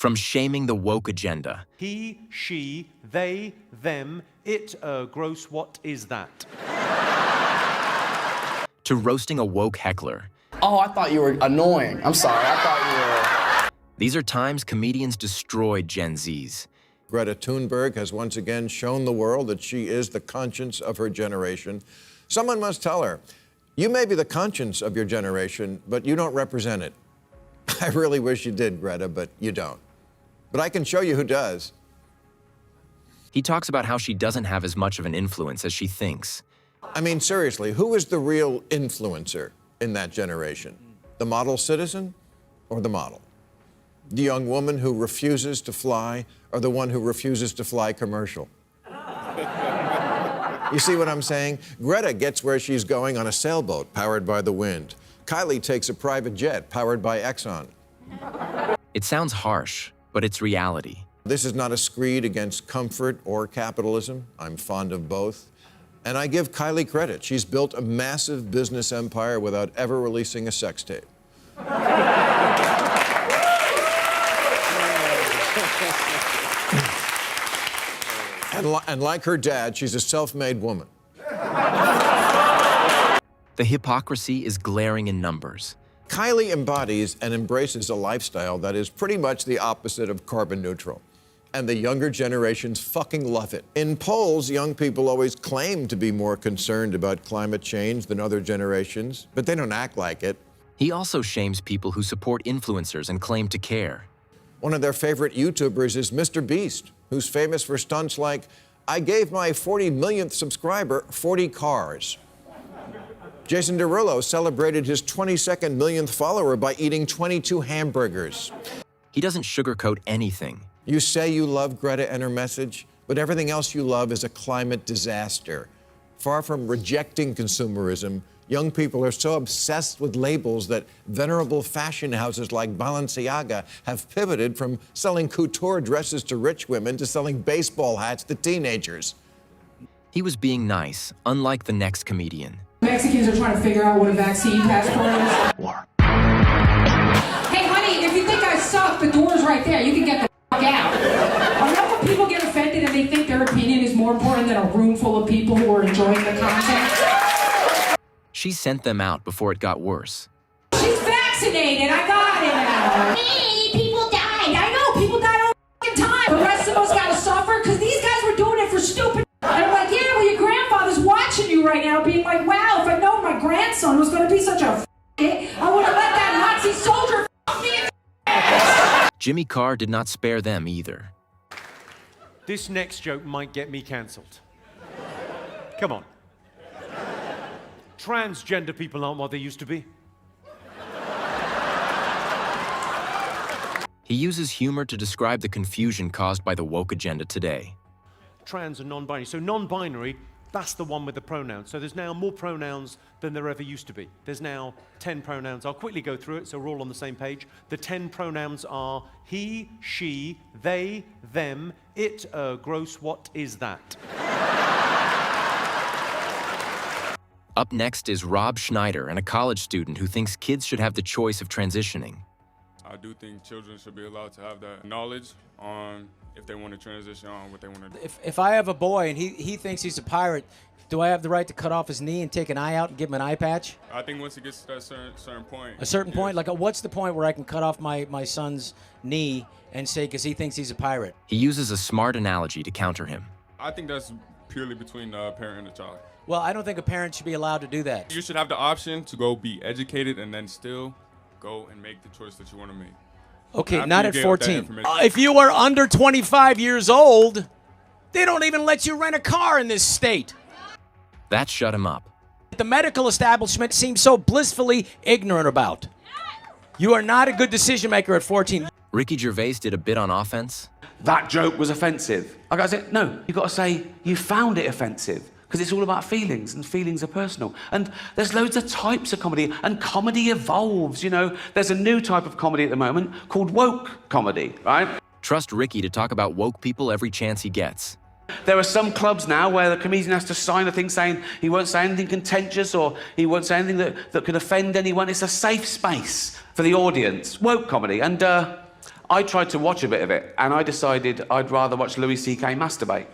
From shaming the woke agenda. He, she, they, them, it, gross, what is that? To roasting a woke heckler. Oh, I thought you were annoying. I'm sorry, I thought you were... These are times comedians destroyed Gen Zs. Greta Thunberg has once again shown the world that she is the conscience of her generation. Someone must tell her, you may be the conscience of your generation, but you don't represent it. I really wish you did, Greta, but you don't. But I can show you who does. He talks about how she doesn't have as much of an influence as she thinks. I mean, seriously, who is the real influencer in that generation? The model citizen or the model? The young woman who refuses to fly or the one who refuses to fly commercial? You see what I'm saying? Greta gets where she's going on a sailboat powered by the wind. Kylie takes a private jet powered by Exxon. It sounds harsh, but it's reality. This is not a screed against comfort or capitalism. I'm fond of both. And I give Kylie credit. She's built a massive business empire without ever releasing a sex tape. And like her dad, she's a self-made woman. The hypocrisy is glaring in numbers. Kylie embodies and embraces a lifestyle that is pretty much the opposite of carbon neutral. And the younger generations fucking love it. In polls, young people always claim to be more concerned about climate change than other generations, but they don't act like it. He also shames people who support influencers and claim to care. One of their favorite YouTubers is Mr. Beast, who's famous for stunts like, I gave my 40 millionth subscriber 40 cars. Jason Derulo celebrated his 22nd millionth follower by eating 22 hamburgers. He doesn't sugarcoat anything. You say you love Greta and her message, but everything else you love is a climate disaster. Far from rejecting consumerism, young people are so obsessed with labels that venerable fashion houses like Balenciaga have pivoted from selling couture dresses to rich women to selling baseball hats to teenagers. He was being nice, unlike the next comedian. Mexicans are trying to figure out what a vaccine passport is. War. Hey, honey, if you think I suck, the door's right there. You can get the fuck out. I know when people get offended and they think their opinion is more important than a room full of people who are enjoying the content. She sent them out before it got worse. She's vaccinated. I got it now. Hey, people died. I know, people died all the fucking time. The rest of us gotta suffer because these guys were doing it for stupid. And I'm like, yeah, well, your grandfather's watching you right now, being like, wow, if I known my grandson was going to be such a it, I would have let that Nazi soldier me. Jimmy Carr did not spare them either. This next joke might get me cancelled. Come on. Transgender people aren't what they used to be. He uses humor to describe the confusion caused by the woke agenda today. Trans and non-binary. So non-binary, that's the one with the pronouns. So there's now more pronouns than there ever used to be. There's now 10 pronouns. I'll quickly go through it so we're all on the same page. The 10 pronouns are he, she, they, them, it, gross, what is that? Up next is Rob Schneider, and a college student who thinks kids should have the choice of transitioning. I do think children should be allowed to have that knowledge on if they want to transition on what they want to do. If I have a boy and he thinks he's a pirate, do I have the right to cut off his knee and take an eye out and give him an eye patch? I think once it gets to that certain point. A certain point? yes. Like, what's the point where I can cut off my son's knee and say, because he thinks he's a pirate? He uses a smart analogy to counter him. I think that's purely between the parent and the child. Well, I don't think a parent should be allowed to do that. You should have the option to go be educated and then still go and make the choice that you want to make. Okay, After not you at get that 14. information. If you are under 25 years old, they don't even let you rent a car in this state. That shut him up. The medical establishment seems so blissfully ignorant about. You are not a good decision maker at 14. Ricky Gervais did a bit on offense. That joke was offensive. I got to say, no, you've got to say you found it offensive. Because it's all about feelings, and feelings are personal. And there's loads of types of comedy, and comedy evolves, you know. There's a new type of comedy at the moment called woke comedy, right? Trust Ricky to talk about woke people every chance he gets. There are some clubs now where the comedian has to sign a thing saying he won't say anything contentious or he won't say anything that could offend anyone. It's a safe space for the audience, woke comedy. And I tried to watch a bit of it, and I decided I'd rather watch Louis C.K. masturbate.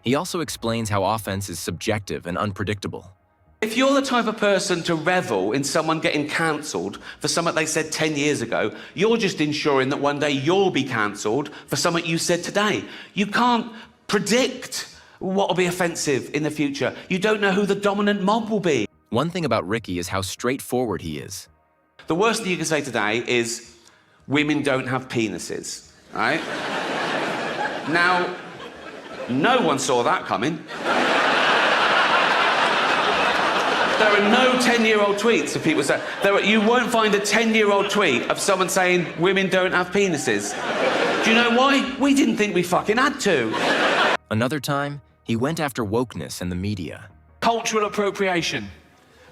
He also explains how offense is subjective and unpredictable. If you're the type of person to revel in someone getting cancelled for something they said 10 years ago, you're just ensuring that one day you'll be cancelled for something you said today. You can't predict what will be offensive in the future. You don't know who the dominant mob will be. One thing about Ricky is how straightforward he is. The worst thing you can say today is, women don't have penises, right? Now, no one saw that coming. There are no 10-year-old tweets of people saying... You won't find a 10-year-old tweet of someone saying women don't have penises. Do you know why? We didn't think we fucking had to. Another time, he went after wokeness and the media. Cultural appropriation.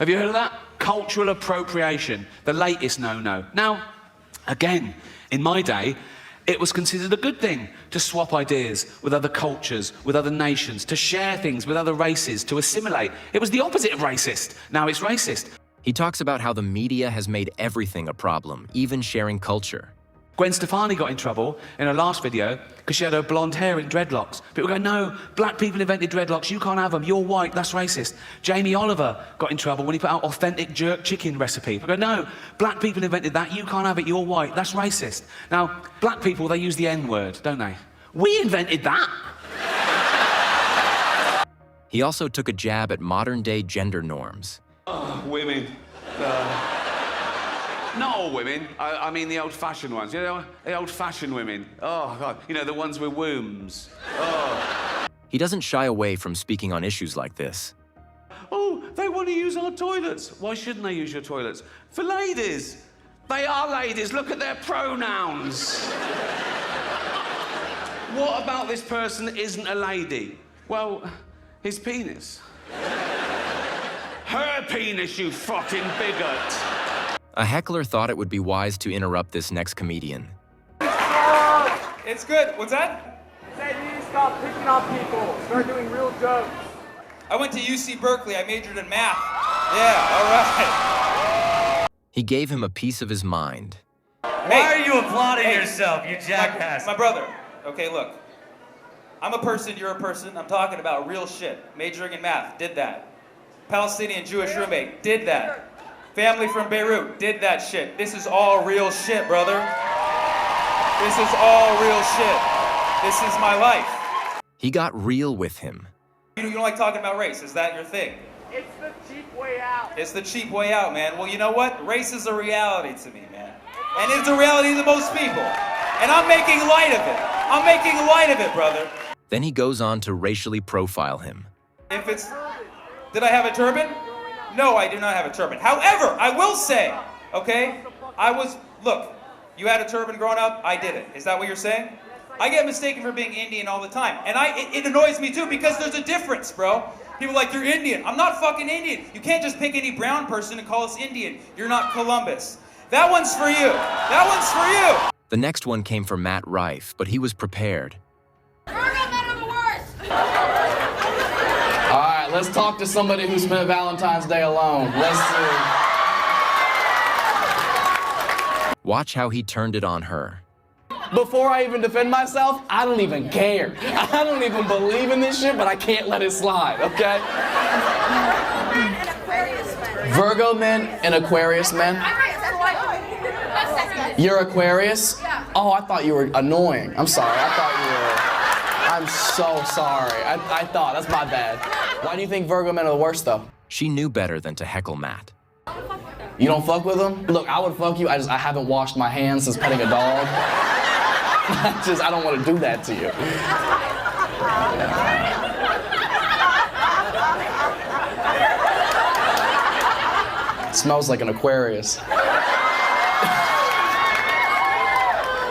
Have you heard of that? Cultural appropriation. The latest no-no. Now, again, in my day, it was considered a good thing to swap ideas with other cultures, with other nations, to share things with other races, to assimilate. It was the opposite of racist. Now it's racist. He talks about how the media has made everything a problem, even sharing culture. Gwen Stefani got in trouble in her last video because she had her blonde hair in dreadlocks. People go, no, black people invented dreadlocks, you can't have them, you're white, that's racist. Jamie Oliver got in trouble when he put out authentic jerk chicken recipe. People go, no, black people invented that, you can't have it, you're white, that's racist. Now, black people, they use the N-word, don't they? We invented that. He also took a jab at modern-day gender norms. Oh, women. Not all women. I mean the old-fashioned ones. You know, the old-fashioned women. Oh, God. You know, the ones with wombs. Oh. He doesn't shy away from speaking on issues like this. Oh, they want to use our toilets. Why shouldn't they use your toilets? For ladies. They are ladies. Look at their pronouns. What about this person isn't a lady? Well, his penis. Her penis, you fucking bigot. A heckler thought it would be wise to interrupt this next comedian. It's good. What's that? I said you need to stop picking on people. Start doing real jokes. I went to UC Berkeley. I majored in math. Yeah, all right. He gave him a piece of his mind. Why are you applauding yourself, you jackass? My brother. Okay, look. I'm a person, you're a person. I'm talking about real shit. Majoring in math. Did that. Palestinian Jewish roommate. Did that. Family from Beirut, did that shit. This is all real shit, brother. This is all real shit. This is my life. He got real with him. You don't like talking about race, is that your thing? It's the cheap way out. It's the cheap way out, man. Well, you know what? Race is a reality to me, man. And it's a reality to most people. And I'm making light of it. I'm making light of it, brother. Then he goes on to racially profile him. If it's... Did I have a turban? No, I do not have a turban. However, I will say, okay, look, you had a turban growing up, I didn't. Is that what you're saying? I get mistaken for being Indian all the time. And it annoys me too because there's a difference, bro. People are like, you're Indian. I'm not fucking Indian. You can't just pick any brown person and call us Indian. You're not Columbus. That one's for you. That one's for you. The next one came from Matt Rife, but he was prepared. All right, let's talk to somebody who spent Valentine's Day alone. Let's see. Watch how he turned it on her. Before I even defend myself, I don't even care. I don't even believe in this shit, but I can't let it slide, okay? Virgo men and Aquarius men. You're Aquarius? Oh, I thought you were annoying. I'm sorry, I thought you were... I'm so sorry. I thought, that's my bad. Why do you think Virgo men are the worst, though? She knew better than to heckle Matt. You don't fuck with them? Look, I would fuck you. I haven't washed my hands since petting a dog. I don't want to do that to you. It smells like an Aquarius.